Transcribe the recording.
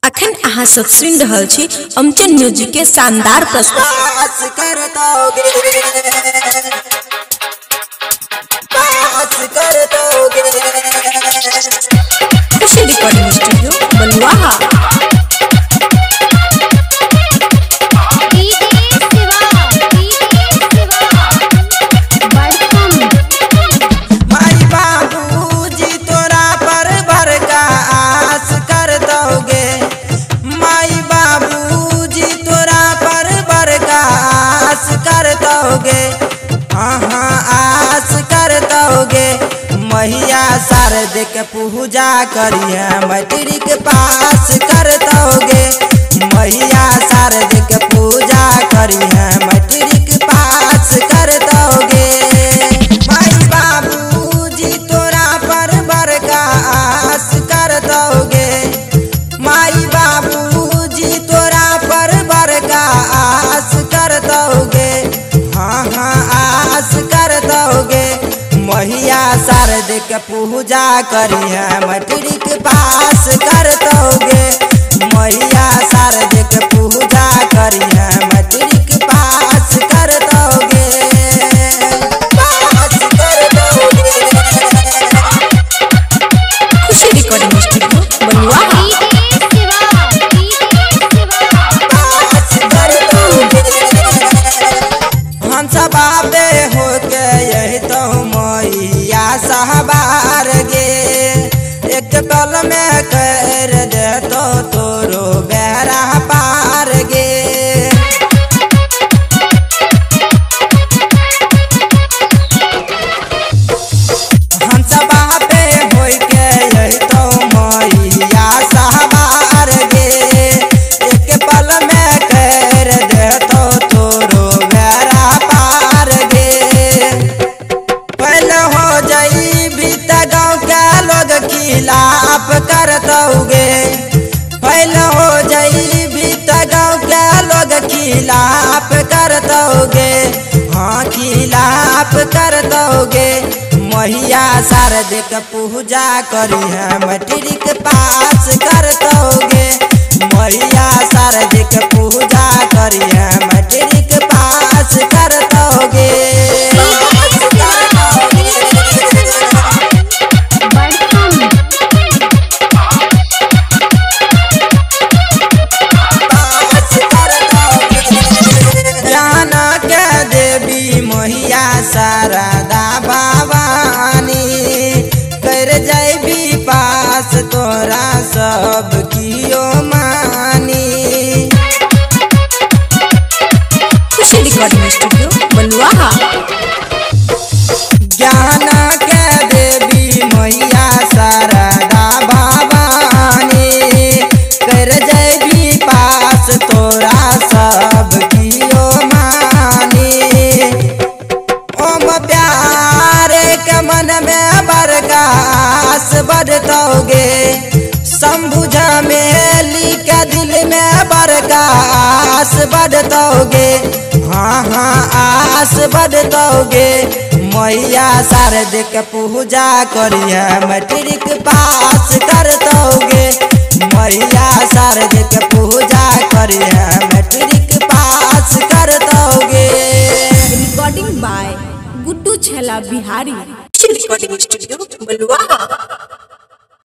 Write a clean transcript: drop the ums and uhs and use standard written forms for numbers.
अखन अहाँ सब सुन रहल छी अमचन म्यूजिक के शानदार प्रस्तुति। खुशी रिकॉर्डिंग स्टूडियो बलुआहा। मैया शारद के पूजा करिए मैट्रिक पास कर दोगे। मैया शारद के पूजा करिए मैट्रिक पास कर दोगे। माई बाबूजी तोरा पर बड़का आस कर दोगे। माई बाबूजी तोरा पर बड़का आस कर दोगे। हाँ हाँ आस कर दोगे। मैया शारद के पूजा करिए मैट्रिक पास कर दोगे। मैया शारद के पूजा करिए मैट्रिक पास कर दोगे। पास कर दोगे। खुशी रिकॉर्डिंग स्टूडियो बलुआहा। पास कर दोगे। हम सब बाबे हो के यही तो मैया सहबार गे। एक पल में कर दे तो तोरो बेरा पार गे। हम सब बाबे हो के यही तो मैया सहबार गे। एक पल में कर दे तो तोरो बेरा पार गे। पहले हो जाई बीता गाँव के लोग खिलाफ कर दोगे। पहले हो जाई बीता गाँव के लोग खिलाफ कर दोगे। हाँ खिलाफ कर दोगे। मैया शारद के पूजा करिए मैट्रिक पास कर दोगे। मैया शारद के पूजा करिए मैट्रिक पास कर दोगे। मैया शारदा भवानी कर जैबी पास तोरा सब कियो मानी। खुशी रिकॉर्डिंग स्टूडियो बलुआहा। ज्ञान के देवी मैया शारदा भवानी कर जैबी पास तोरा सब कियो मानी। ओम प्यार के मन में बरगास बढ़ दोगे। शंभुझा मेली के दिल में बरगास बढ़ दोगे। हाँ हाँ आस बढ़ दोगे। मैया शारद के पूजा करिए मैट्रिक पास कर